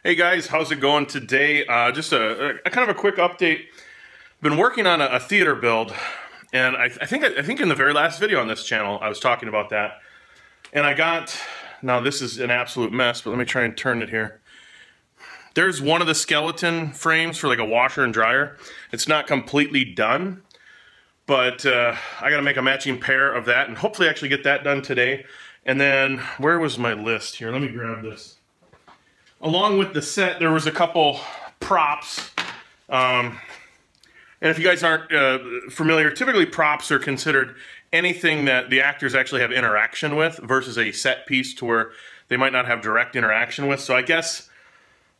Hey guys, how's it going today? Just a kind of a quick update. Been working on a theater build, and I think in the very last video on this channel I was talking about that. And I got, now this is an absolute mess, but let me try and turn it here. There's one of the skeleton frames for like a washer and dryer. It's not completely done, but I gotta make a matching pair of that and hopefully actually get that done today. And then, where was my list here? Let me grab this. Along with the set, there was a couple props. And if you guys aren't familiar, typically props are considered anything that the actors actually have interaction with versus a set piece to where they might not have direct interaction with. So I guess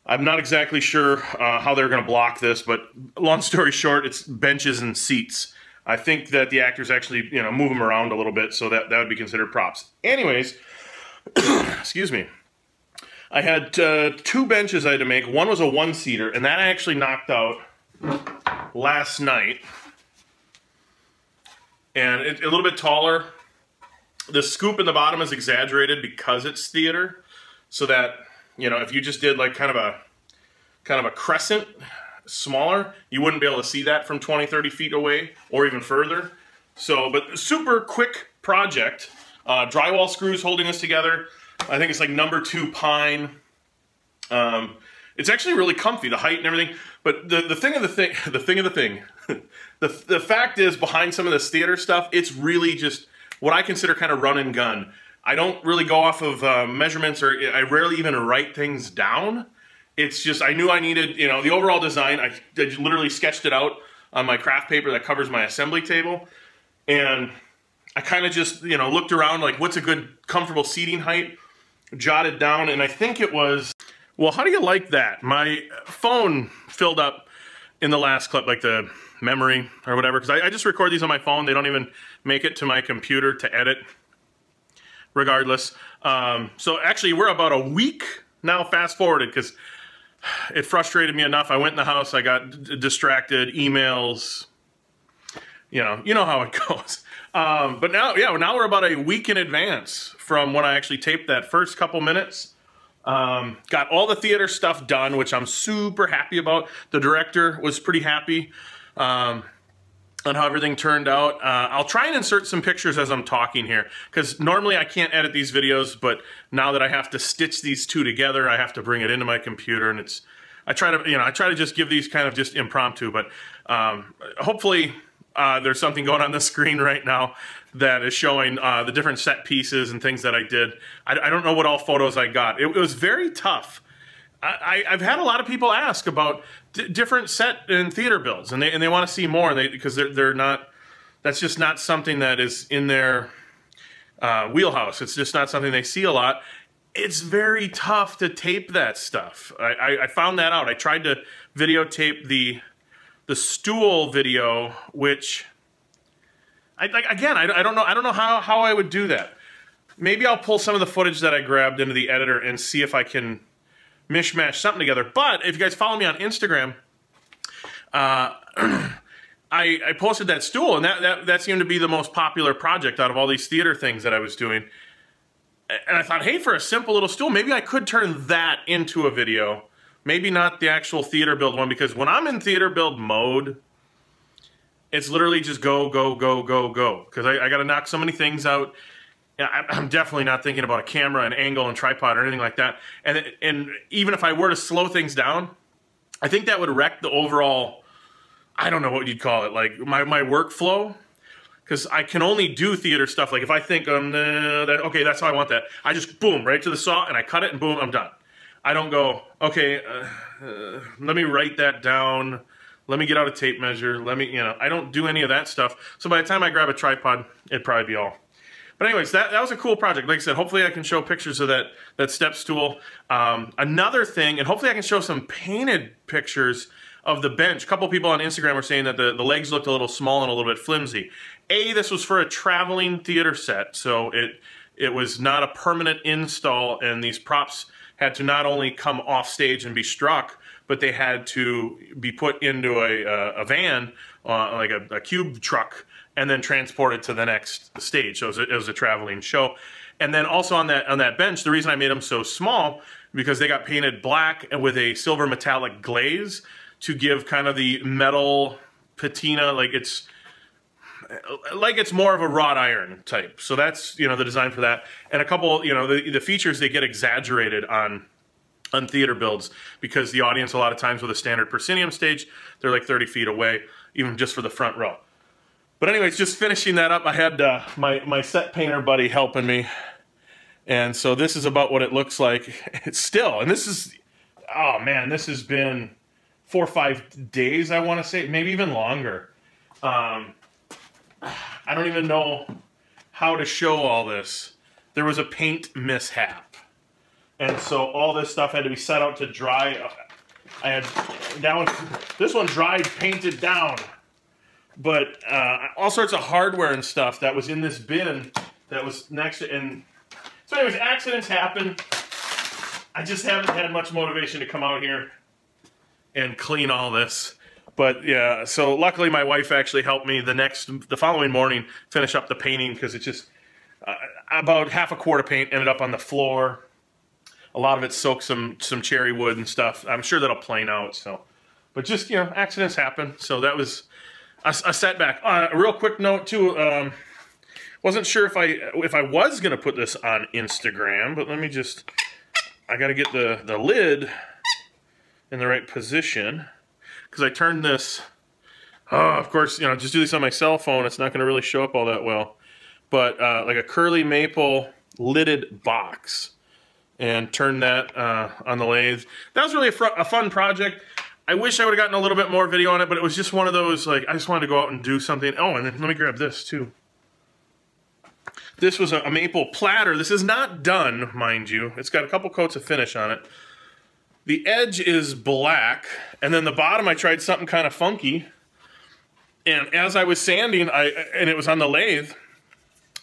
I'm not exactly sure how they're going to block this, but long story short, it's benches and seats. I think that the actors actually, move them around a little bit, so that would be considered props. Anyways, excuse me. I had two benches I had to make. One was a one-seater, and that I actually knocked out last night. And it's a little bit taller. The scoop in the bottom is exaggerated because it's theater, so that, if you just did like kind of a crescent, smaller, you wouldn't be able to see that from 20, 30 feet away or even further. So, but super quick project. Drywall screws holding this together. I think it's like #2 pine. It's actually really comfy, the height and everything. But the fact is, behind some of this theater stuff, it's really just what I consider kind of run and gun. I don't really go off of measurements, or I rarely even write things down. It's just, I knew I needed, the overall design. I literally sketched it out on my craft paper that covers my assembly table. And I kind of just, looked around, like, what's a good, comfortable seating height? Jotted down, and I think it was, well, how do you like that? My phone filled up in the last clip, like the memory or whatever, because I just record these on my phone. They don't even make it to my computer to edit, regardless. So actually, we're about a week now fast forwarded, because it frustrated me enough. I went in the house, I got distracted, emails, you know how it goes. But now we're about a week in advance from when I actually taped that first couple minutes. Got all the theater stuff done, which I'm super happy about. The director was pretty happy on how everything turned out. I'll try and insert some pictures as I'm talking here, because normally I can't edit these videos, but now that I have to stitch these two together, I have to bring it into my computer, and I try to just give these kind of just impromptu, but hopefully there's something going on the screen right now that is showing the different set pieces and things that I did. I don't know what all photos I got. It was very tough. I've had a lot of people ask about different set and theater builds, and they want to see more, because they're not. That's just not something that is in their wheelhouse. It's just not something they see a lot. It's very tough to tape that stuff. I found that out. I tried to videotape the stool video, which I don't know how I would do that. Maybe I'll pull some of the footage that I grabbed into the editor and see if I can mishmash something together. But if you guys follow me on Instagram, I posted that stool, and that seemed to be the most popular project out of all these theater things that I was doing. And I thought, hey, for a simple little stool, maybe I could turn that into a video. Maybe not the actual theater build one, because when I'm in theater build mode, it's literally just go, go, go, go, go. Because I got to knock so many things out. I'm definitely not thinking about a camera and angle and tripod or anything like that. And even if I were to slow things down, I think that would wreck the overall, I don't know what you'd call it, like my workflow. Because I can only do theater stuff. Like if I think, okay, that's how I want that. I just, boom, right to the saw, and I cut it, and boom, I'm done. I don't go, okay, let me write that down. Let me get out a tape measure. Let me, I don't do any of that stuff. So by the time I grab a tripod, it'd probably be all. But anyways, that was a cool project. Like I said, hopefully I can show pictures of that step stool. Another thing, and hopefully I can show some painted pictures of the bench. A couple people on Instagram were saying that the legs looked a little small and a little bit flimsy. This was for a traveling theater set, so it was not a permanent install, and these props had to not only come off stage and be struck, but they had to be put into a van, like a cube truck, and then transported to the next stage. So it was a traveling show. And then also on that bench, the reason I made them so small, because they got painted black and with a silver metallic glaze to give kind of the metal patina, like it's more of a wrought iron type. So that's, you know, the design for that. And a couple, you know, the features, they get exaggerated on theater builds because the audience a lot of times with a standard proscenium stage, they're like 30 feet away, even just for the front row. But anyways, just finishing that up, I had my set painter buddy helping me. And so this is about what it looks like. It's still, and this is, oh man, this has been 4 or 5 days, I want to say, maybe even longer. I don't even know how to show all this. There was a paint mishap. And so all this stuff had to be set out to dry. I had this one dried, painted down. But all sorts of hardware and stuff that was in this bin that was next to, and so anyways, accidents happen. I just haven't had much motivation to come out here and clean all this. But yeah, so luckily my wife actually helped me the following morning finish up the painting, because it just, about half a quart of paint ended up on the floor. A lot of it soaked some cherry wood and stuff. I'm sure that'll plane out, so. But just, you know, accidents happen. So that was a setback. A real quick note too, wasn't sure if I was gonna put this on Instagram, but let me just, I gotta get the lid in the right position, because I turned this, of course, you know, just do this on my cell phone, it's not gonna really show up all that well, but like a curly maple lidded box, and turned that on the lathe. That was really a fun project. I wish I would have gotten a little bit more video on it, but it was just one of those, like, I just wanted to go out and do something. Oh, and then let me grab this too. This was a maple platter. This is not done, mind you. It's got a couple coats of finish on it. The edge is black, and then the bottom I tried something kind of funky. And as I was sanding, and it was on the lathe,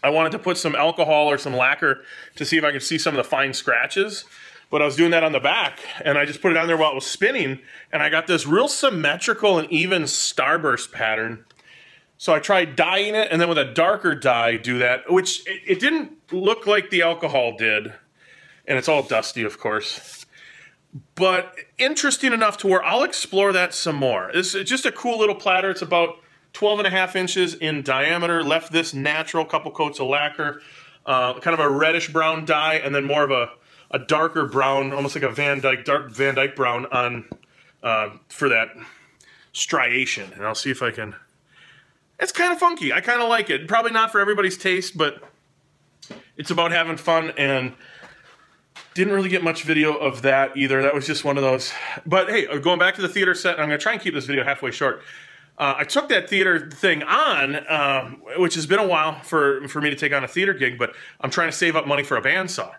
I wanted to put some alcohol or some lacquer to see if I could see some of the fine scratches. But I was doing that on the back, and I just put it on there while it was spinning, and I got this real symmetrical and even starburst pattern. So I tried dyeing it, and then with a darker dye do that, which it didn't look like the alcohol did. And it's all dusty, of course. But interesting enough to where I'll explore that some more. It's just a cool little platter. It's about 12.5 inches in diameter. Left this natural, couple coats of lacquer, kind of a reddish brown dye, and then more of a darker brown, almost like a dark Van Dyke brown on for that striation. And I'll see if I can. It's kind of funky. I kind of like it. Probably not for everybody's taste, but it's about having fun, and didn't really get much video of that either. That was just one of those. But hey, going back to the theater set, I'm going to try and keep this video halfway short. I took that theater thing on, which has been a while for me to take on a theater gig, but I'm trying to save up money for a bandsaw.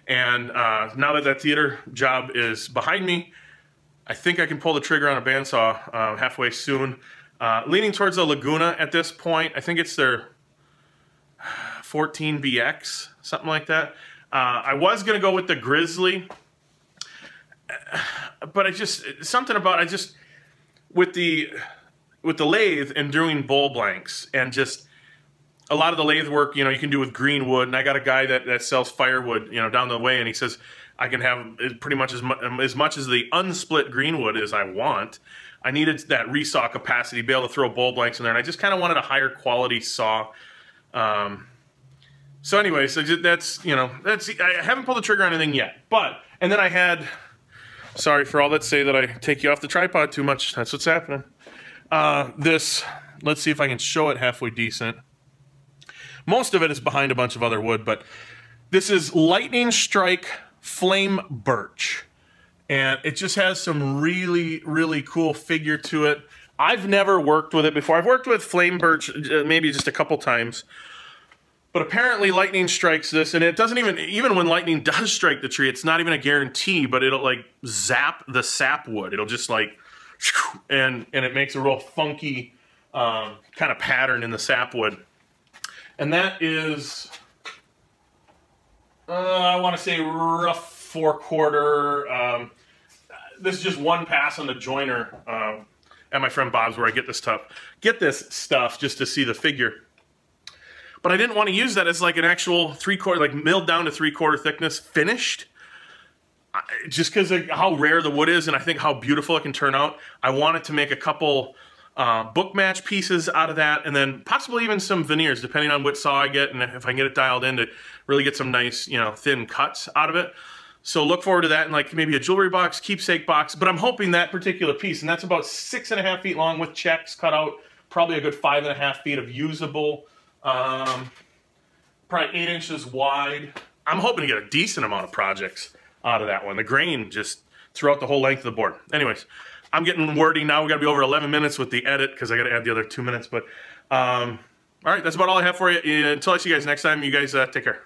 And now that theater job is behind me, I think I can pull the trigger on a bandsaw halfway soon. Leaning towards the Laguna at this point. I think it's their 14BX, something like that. I was going to go with the Grizzly, but with the lathe and doing bowl blanks, and just a lot of the lathe work, you know, you can do with green wood. And I got a guy that sells firewood, you know, down the way, and he says I can have pretty much as much as the unsplit green wood as I want. I needed that resaw capacity to be able to throw bowl blanks in there, and I just kind of wanted a higher quality saw. So anyways, that's, you know, I haven't pulled the trigger on anything yet. And then I had, sorry for all that say that I take you off the tripod too much. That's what's happening. Let's see if I can show it halfway decent. Most of it is behind a bunch of other wood, but this is Lightning Strike Flame Birch. And it just has some really, really cool figure to it. I've never worked with it before. I've worked with flame birch maybe just a couple times. But apparently lightning strikes this, and it doesn't even when lightning does strike the tree, it's not even a guarantee, but it'll like zap the sapwood. It'll just like, and it makes a real funky kind of pattern in the sapwood. And that is, I want to say rough 4/4. This is just one pass on the joiner at my friend Bob's, where I get this stuff just to see the figure. But I didn't want to use that as like an actual 3/4, like milled down to 3/4 thickness finished. just because of how rare the wood is and I think how beautiful it can turn out, I wanted to make a couple book match pieces out of that, and then possibly even some veneers, depending on what saw I get and if I can get it dialed in to really get some nice, you know, thin cuts out of it. So look forward to that in like maybe a jewelry box, keepsake box, but I'm hoping that particular piece, and that's about 6.5 feet long with checks cut out, probably a good 5.5 feet of usable, probably 8 inches wide. I'm hoping to get a decent amount of projects out of that one. The grain just throughout the whole length of the board. Anyways, I'm getting wordy now. We got to be over 11 minutes with the edit because I got to add the other 2 minutes. But all right, that's about all I have for you. Until I see you guys next time, you guys take care.